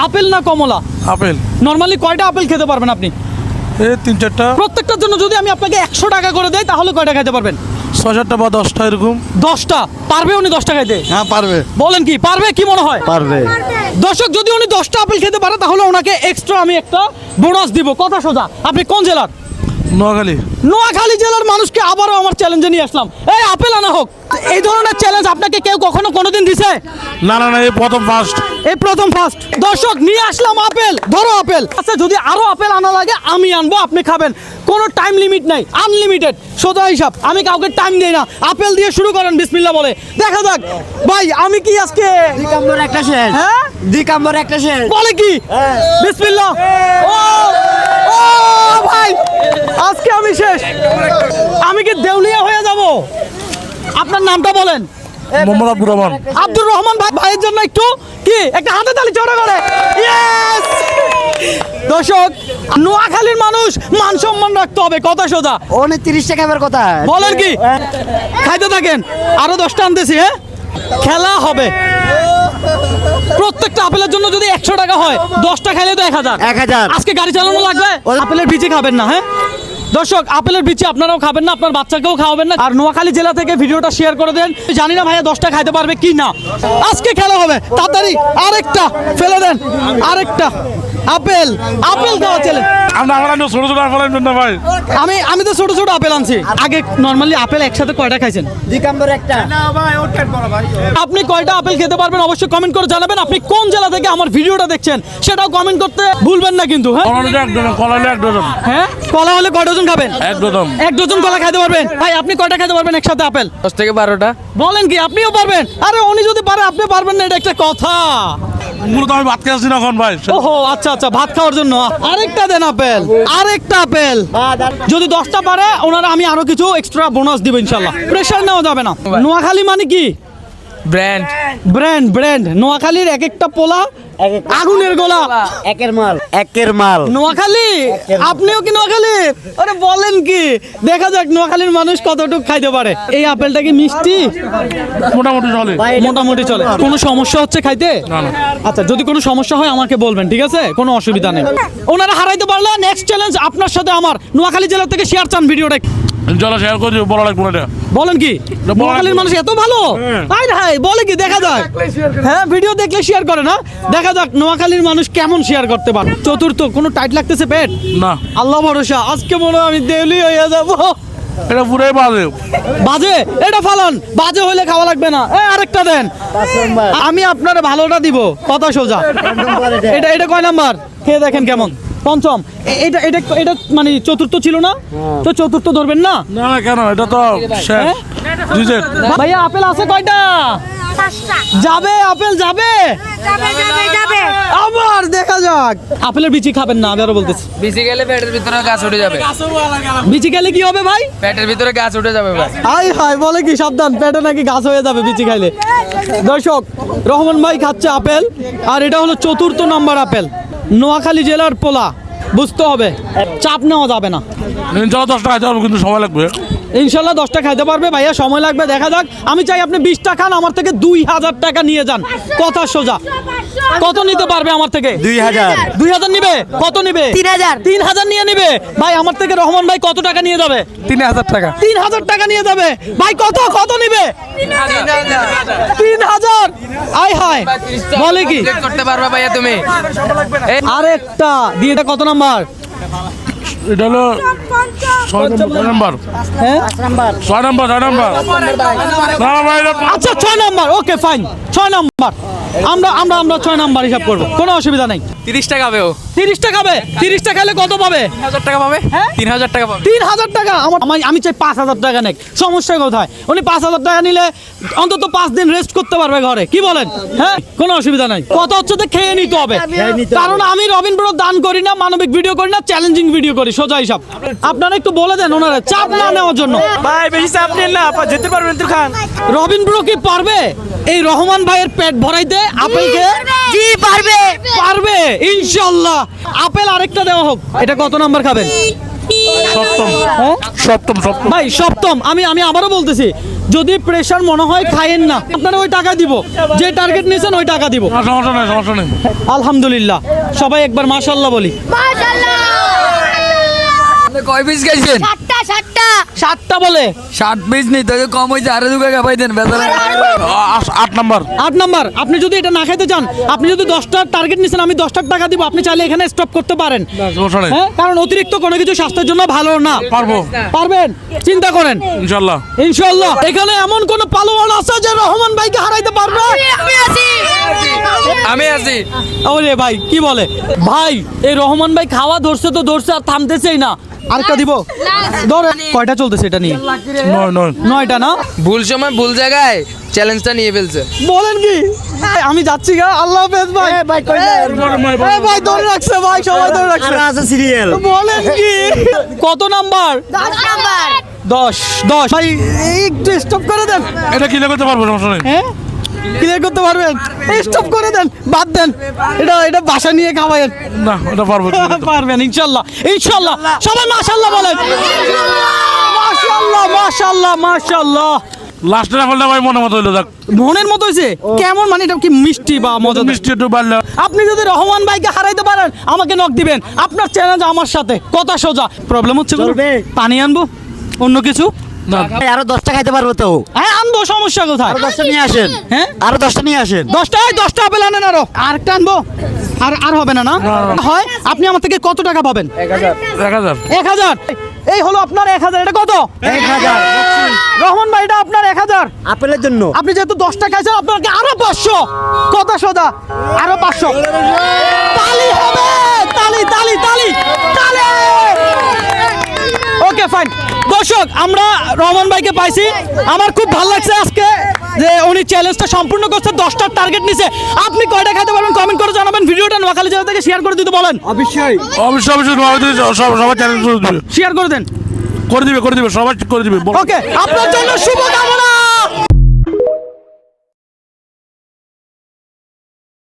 Apple না কমলা? Apple. Normally কয়টা apple খেতে পারবেন আপনি? এই 3-4টা। প্রত্যেকটার জন্য যদি আমি আপনাকে 100 টাকা করে দেই তাহলে কয়টা খেতে পারবেন? 6-7টা বা 10টা এরকম। 10টা পারবে উনি 10টা খাইতে? হ্যাঁ পারবে। বলেন কি পারবে, কি মনে হয়? পারবে। দর্শক যদি উনি 10টা আপেল খেতে পারে তাহলে ওনাকে এক্সট্রা আমি একটা বোনাস দিব। কথা সোজা। আপনি কোন জেলার? নোয়াখালী। নোয়াখালী জেলার মানুষকে আবারও আমার চ্যালেঞ্জে নিয়ে আসলাম, এই আপেল আনা হোক। এই ধরনের চ্যালেঞ্জ আপনাকে কেউ কখনো কোনোদিন দিছে? না না না, এই প্রথম ফার্স্ট। এই প্রথম ফার্স্ট। দর্শক নিয়ে আসলাম আপেল, ধরো আপেল। আচ্ছা যদি আরো আপেল আনা লাগে আমি আনবো, আপনি খাবেন, কোনো টাইম লিমিট নাই, আনলিমিটেড সোজা হিসাব। আমি কাউকে টাইম দেই না। আপেল দিয়ে শুরু করেন বিসমিল্লাহ বলে, দেখা যাক। ভাই আমি কি আজকে দিকাম্বর একটা শেষ। হ্যাঁ দিকাম্বর একটা শেষ। বলে কি বিসমিল্লাহ। ও ও ভাই আজকে আমি শেষ। আমি কি দেউলিয়া হয়ে যাব? আপনার নামটা বলেন। মোহাম্মদ আব্দুর রহমান। আব্দুর রহমান ভাই, ভাইয়ের জন্য একটু কি একটা হাতে তালি চড়া করে। ইয়েস! দর্শক নোয়াখালীর মানুষ মান সম্মান রাখতে হবে, কথা সোজা। 29 টাকা খাবার কথা। বলেন কি? খাইতে থাকেন, আরো 10টা আনতেছি। হ্যাঁ খেলা হবে। প্রত্যেকটা আপেলের জন্য যদি 100 টাকা হয়, 10টা খাইলে তো 1000। 1000। আজকে গাড়ি চালানো লাগবে। আপেলের বিচি খাবেন না। হ্যাঁ দর্শক আপেলের বিচি আপনারাও খাবেন না, আপনার বাচ্চাকেও খাওয়াবেন না। আর নোয়াখালী জেলা থেকে ভিডিওটা শেয়ার করে দেন। জানি না ভাইয়া 10টা খাইতে পারবে কি না। আজকে খেলা হবে, তাড়াতাড়ি আরেকটা ফেলে দেন। আরেকটা আপেল, আপেল দেওয়া চ্যালেঞ্জ। আমরা ছোট ছোট আপেল আনবেন না ভাই। আমি তো ছোট ছোট আপেল আনছি। আগে নরমালি আপেল একসাথে কয়টা খাইছেন? দিকাম্বর একটা। আপনি কয়টা আপেল খেতে পারবেন অবশ্যই কমেন্ট করে জানাবেন। আপনি কোন জেলা থেকে আমার ভিডিওটা দেখছেন সেটাও কমেন্ট করতে ভুলবেন না কিন্তু। হ্যাঁ কলা হলে 1 ডজন। হ্যাঁ কলা হলে কয় ডজন খাবেন? 1 ডজন। 1 ডজন কলা খাইতে পারবেন। ভাই আপনি কয়টা খাইতে পারবেন একসাথে আপেল? 10 থেকে 12টা। বলেন কি আপনিও পারবেন? আরে উনি যদি পারে আপনি পারবেন না, এটা একটা কথা। মূলত আমি ভাত খেয়ে আসছি না এখন ভাই। ওহো আচ্ছা আচ্ছা, ভাত খাওয়ার জন্য আরেকটা দেন আপেল, আরেকটা আপেল। যদি 10টা পারে ওনারা আমি আরো কিছু এক্সট্রা বোনাস দিব ইনশাল্লাহ। প্রেশার নেওয়া যাবে না। নোয়াখালী মানে কি? ব্র্যান্ড। Brand, brand. নোয়াখালীর এক একটা পোলা আগুনের গোলা। একের মাল, একের মাল। নোয়াখালী, আপনিও কি নোয়াখালী? আরে বলেন কি? দেখা যাক নোয়াখালীর মানুষ কতটুকু খাইতে পারে। এই আপেলটা কি মিষ্টি? মোটামুটি চলে। মোটামুটি চলে। কোনো সমস্যা হচ্ছে খাইতে? আচ্ছা যদি কোনো সমস্যা হয় আমাকে বলবেন, ঠিক আছে? কোনো অসুবিধা নেই। ওনারা হারাইতে পারলে নেক্সট চ্যালেঞ্জ আপনার সাথে আমার। নোয়াখালী জেলা থেকে শেয়ার চান ভিডিওটা? চলো শেয়ার করে দিও, বড় লাগবে না। বলেন কি নোয়াখালীর মানুষ এত ভালো? হাই হাই বলে কি? দেখা যাক। হ্যাঁ ভিডিও দেখলে শেয়ার করে না, দেখা যাক নোয়াখালীর মানুষ কেমন শেয়ার করতে পারে। চতুর্থ, কোনো টাইট লাগতেছে পেট? না। আল্লাহ ভরসা, আজকে মনে হয় আমি দেউলি হয়ে যাবো। এটা পুরাই বাজে। বাজে? এটা ফালান, বাজে হইলে খাওয়া লাগবে না। আরেকটা দেন, আমি আপনারে ভালোটা দিব, কথা সোজা। এটা এটা কয় নাম্বার? খেয়ে দেখেন কেমন। পঞ্চম। এটা এটা এটা মানে চতুর্থ ছিল না তো? চতুর্থ ধরবেন না? না না কেন, এটা তো শেষ। রিজেক্ট। ভাইয়া আপেল আছে কয়টা? যাবে আপেল যাবে? আবার দেখা যাক। আপেলের বিচি খাবেন না, আমি আরো বলতেছি। বিচি গেলে পেটের ভিতরে গাছ উঠে যাবে। বিচি গেলে কি হবে ভাই? পেটের ভিতরে গাছ উঠে যাবে ভাই। হাই হাই বলে কি? সাবধান, পেটে নাকি গাছ হয়ে যাবে বিচি খাইলে। দর্শক রহমান ভাই খাচ্ছে আপেল, আর এটা হলো চতুর্থ নাম্বার আপেল। নোয়াখালী জেলার পোলা, বুঝতে হবে, চাপ নেওয়া যাবে না। চলো 10 টাকা যাবো, কিন্তু সময় লাগবে। ইনশাল্লাহ 10টা খাইতে পারবে ভাইয়া, সময় লাগবে, দেখা যাক। আমি চাই আপনি 20টা খান, আমার থেকে 2000 টাকা নিয়ে যান, কথা সোজা। কত নিতে পারবে আমার থেকে? 2000। 2000 নিবে? কত নিবে? 3000। 3000 নিয়ে নিবে ভাই। আমার থেকে রহমান ভাই কত টাকা নিয়ে যাবে? 3000 টাকা। 3000 টাকা নিয়ে যাবে ভাই। কত কত নিবে? 3000। আয় হায় বলে কি? করতে পারবে ভাইয়া তুমি? আরেকটা দিয়ে, এটা কত নাম্বার? এটা হলো 6 নাম্বার। হ্যাঁ 6 নাম্বার। না ভাই আচ্ছা 6 নাম্বার, ওকে ফাইন। 6 নাম্বার আমরা আমরা আমরা 6 নাম্বার হিসাব করবো, কোনো অসুবিধা নেই। 30 টাকা হবে ও। 30 টাকা খাবে? 30 টাকা খেলে কত পাবে? 3000 টাকা পাবে। হ্যাঁ? 3000 টাকা পাবে। 3000 টাকা আমি চাই 5000 টাকা নেক। সমস্যা কোথায়? উনি 5000 টাকা নিলে অন্তত 5 দিন রেস্ট করতে পারবে ঘরে, কি বলেন? হ্যাঁ কোনো অসুবিধা নাই। কথা হচ্ছে তো খেয়ে নিতে হবে, কারণ আমি রবিন ব্রো দান করি না, মানবিক ভিডিও করি না, চ্যালেঞ্জিং ভিডিও করি, সোজা হিসাব। আপনারা একটু বলে দেন ওনারা চাপ না নেওয়ার জন্য। ভাই বেশি চাপ নেন না, যেতে পারবেন তো খান। রবিন ব্রো কি পারবে এই রহমান ভাইয়ের পেট ভরাইতে আপেল খেয়ে? জি পারবে। পারবে ইনশাআল্লাহ। আপেল আরেকটা দেওয়া হোক। এটা কত নাম্বার খাবেন? সপ্তম হ্যাঁ সপ্তম সপ্তম ভাই সপ্তম আমি আমি আবারও বলতেছি যদি প্রেশার মনে হয় খাইয়েন না আপনারা ওই টাকা দিব যে টার্গেট নিয়েছেন ওই টাকা দিব না, সমস্যা নেই সমস্যা নেই আলহামদুলিল্লাহ সবাই একবার মাশাআল্লাহ বলি আপনি কয় পিস খাইছেন? সাতটা বলে 60 পিস নেই তো কম হইছে আরো দুটো খাবাই দেন বেচারা। 8 নাম্বার 8 নাম্বার আপনি যদি এটা না খাইতে চান আপনি যদি 10টার টার্গেট নিছেন আমি 10টার টাকা দিব আপনি চাইলে এখানে স্টপ করতে পারেন সমস্যা নেই হ্যাঁ কারণ অতিরিক্ত কোনো কিছু স্বাস্থ্যের জন্য ভালো না পারবো পারবেন চিন্তা করেন ইনশাল্লাহ ইনশাআল্লাহ এখানে এমন কোন পালোয়ান আছে যে রহমান ভাইকে হারাইতে পারবে আমি আছি। ওরে ভাই কি বলে ভাই এই রহমান ভাই খাওয়া ধরছে তো ধরছে আর থামতেছেই না আরেকটা দিব ধরে কয়টা চলতেছে এটা নিয়ে 9টা না ভুল সময় ভুল জায়গায় চ্যালেঞ্জটা নিয়ে ফেলছে। বলেন কি আমি যাচ্ছি গা আল্লাহ হাফেজ ভাই ভাই কই যায়? এ ভাই ধরে রাখছে ভাই সবাই ধরে রাখছে আর আছে সিরিয়াল। বলেন কি কত নাম্বার 10 ভাই একটু স্টপ করে দেন এটা কিনে করতে পারবো সমস্যা নেই হ্যাঁ ক্লিয়ার করতে পারবেন স্টপ করে দেন বাদ দেন এটা বাসা নিয়ে খাওয়ায়েন না এটা পারবো পারবেন ইনশাআল্লাহ ইনশাআল্লাহ সবাই মাশাআল্লাহ বলেন মাশাআল্লাহ মাশাআল্লাহ মাশাআল্লাহ লাস্টে না বললে ভাই মনে মতো হইলো দেখ মনের মতো হয়েছে কেমন মানে এটা কি মিষ্টি বা মজা মিষ্টি একটু বাড়লে আপনি যদি রহমান ভাইকে হারাইতে পারেন আমাকে নক দিবেন আপনার চ্যালেঞ্জ আমার সাথে কথা সোজা প্রবলেম হচ্ছে কোনো? চলবে। পানি আনবো অন্য কিছু না ভাই আরো 10টা খাইতে পারবো তো। হ্যাঁ আনবো সমস্যা কোথায় আরো 10টা নিয়ে আসেন। হ্যাঁ আরো 10টা নিয়ে আসেন। 10টা আপেল আনেন আরো আরেকটা আনবো আর হবে না না হয় আপনি আমার থেকে কত টাকা পাবেন 1000 1000 এই হলো আপনার 1000 এটা কত 1000 রহমান ভাই এটা আপনার 1000 আপেলের জন্য। আপনি যেহেতু 10টা খাইছেন আপনাকে আরো 500 কথা সোজা আরো 500 তালি হবে তালি তালি তালি তালি ওকে ফাইন দর্শক আমরা রহমান ভাইকে পাইছি আমার খুব ভালো লাগছে আজকে যে উনি চ্যালেঞ্জটা সম্পূর্ণ করছে 10টার টার্গেট নিছে আপনি কয়টা খেতে পারবেন কমেন্ট করে জানাবেন ভিডিওটা নোয়াখালী জেলা থেকে শেয়ার করে দিতে বলেন অবশ্যই। অবশ্যই অবশ্যই সবাই চ্যালেঞ্জ শেয়ার করে দেন করে দিবে সবাই করে দিবে ওকে আপনার জন্য শুভকামনা